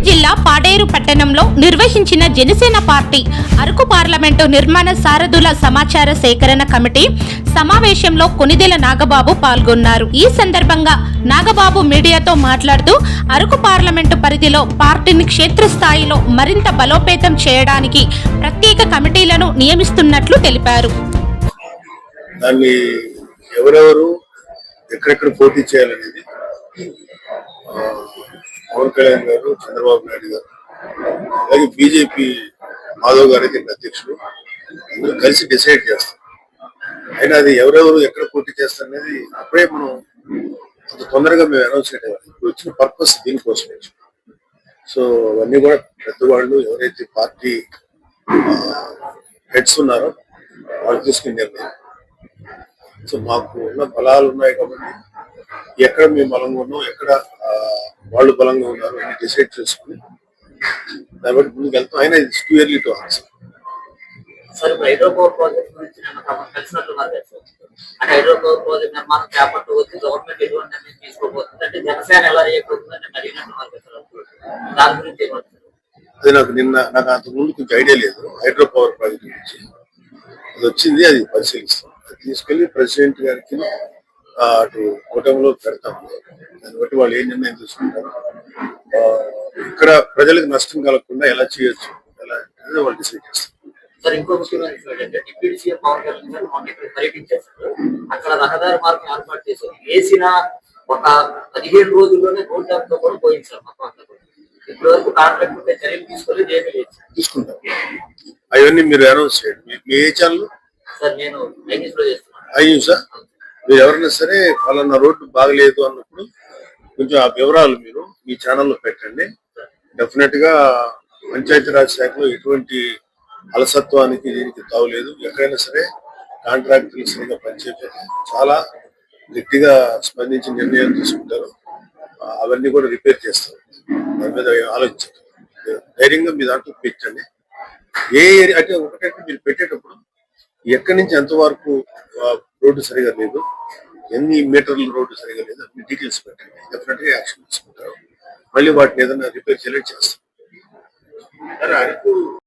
జిల్లా పాడేరు పట్టణంలో నిర్వహించిన జనసేన పార్టీ అరకు పార్లమెంటు నిర్మాణ సారథుల సమాచార సేకరణ కమిటీ సమావేశంలో కొనిదెల నాగబాబు పాల్గొన్నారు. ఈ సందర్భంగా నాగబాబు మీడియాతో మాట్లాడుతూ అరకు పార్లమెంటు పరిధిలో పార్టీని క్షేత్రస్థాయిలో మరింత బలోపేతం చేయడానికి ప్రత్యేక కమిటీలను నియమిస్తున్నట్లు తెలిపారు. దాన్ని ఎవరెవరు ఎక్కడెక్కడ పోటీ చేయాలనేది పవన్ కళ్యాణ్ గారు, చంద్రబాబు నాయుడు గారు, అలాగే బీజేపీ మాధవ్ గారు అయితే అధ్యక్షుడు అందరూ కలిసి డిసైడ్ చేస్తారు. అయినా అది ఎవరెవరు ఎక్కడ పోటీ చేస్తారనేది అప్పుడే మనం అంత తొందరగా మేము అనౌన్స్ చేయడం ఇప్పుడు వచ్చిన పర్పస్ దీనికోసమే. సో అవన్నీ కూడా పెద్దవాళ్ళు ఎవరైతే పార్టీ హెడ్స్ ఉన్నారో వాళ్ళు తీసుకునే నిర్ణయం. సో మాకు ఉన్న బలాలు ఉన్నాయి కాబట్టి ఎక్కడ మేము బలంగా ఉన్నాం, ఎక్కడ వాళ్ళు బలంగా ఉన్నారు అని డిసైడ్ చేసుకుని దాన్ని బట్టి ముందుకు వెళ్తాం. అయినా it's too early to answer. Sir ఇప్పుడు హైడ్రోపవర్ ప్రాజెక్ట్ గురించి కలిసినట్లున్నారు కదా సార్. అంటే హైడ్రోపవర్ ప్రాజెక్ట్ నిర్మాణం చేపట్టు వచ్చి గవర్నమెంట్ ఎటువంటి నిర్ణయం తీసుకోబోతుంది అంటే జనసేన ఎలా చేయబోతుందంటే అడిగినట్టున్నారు కదా సార్. దాని గురించి అది నాకు అంత ముందు కొంచెం ఐడియా లేదు. హైడ్రోపవర్ ప్రాజెక్ట్ గురించి అది వచ్చింది, అది పరిశీలిస్తాం. అది తీసుకెళ్లి ప్రెసిడెంట్ గారికి అటు కూటమిలో పెడతాము. దాన్ని బట్టి వాళ్ళు ఏ నిర్ణయం తీసుకుంటారు, ఇక్కడ ప్రజలకు నష్టం కలగకుండా ఎలా చేయొచ్చు, ఎలా అనేది వాళ్ళు డిసైడ్ చేస్తారు. సార్ ఇంకో ముఖ్యమైన విషయం ఏంటంటే డిప్యూటీ సీఎం పవన్ కళ్యాణ్ గారు మొన్న ఇక్కడ పర్యటించారు. అక్కడ రహదారి మార్గం ఏర్పాటు చేశారు. వేసిన ఒక 15 రోజుల్లోనే రోడ్ తో కూడా పోయింది సార్ మొత్తం అంతా కూడా. ఇప్పటి వరకు కాంట్రాక్ట్ ఉంటే చర్యలు తీసుకోలేదు, తీసుకుంటాం. అవన్నీ మీరు అనౌన్స్ చేయండి. మీ ఏ ఛానల్? సార్ నేను ఐన్యూస్ లో చేస్తున్నాను. ఐన్యూసా? మీరు ఎవరైనా సరే పలానా రోడ్డు బాగలేదు అన్నప్పుడు కొంచెం ఆ వివరాలు మీరు మీ ఛానల్లో పెట్టండి. డెఫినెట్ గా పంచాయతీరాజ్ శాఖలో ఎటువంటి అలసత్వానికి దీనికి తావులేదు. ఎక్కడైనా సరే కాంట్రాక్టర్లు సరిగా పనిచేయకపోతే చాలా గట్టిగా స్పందించి నిర్ణయాలు తీసుకుంటారు. అవన్నీ కూడా రిపేర్ చేస్తారు. దాని మీద ఆలోచించారు. ధైర్యంగా మీ దాంట్లో పెట్టండి. ఏ ఏరియా అంటే ఒకటంటే మీరు పెట్టేటప్పుడు ఎక్కడి నుంచి ఎంతవరకు రోడ్డు సరిగా లేదు, ఎన్ని మీటర్ల రోడ్డు సరిగా లేదు, అన్ని డీటెయిల్స్ పెట్టండి. డెఫినెట్ గా యాక్షన్ తీసుకుంటారు. మళ్ళీ వాటిని ఏదైనా రిపేర్ చేయలేదు చేస్తారు.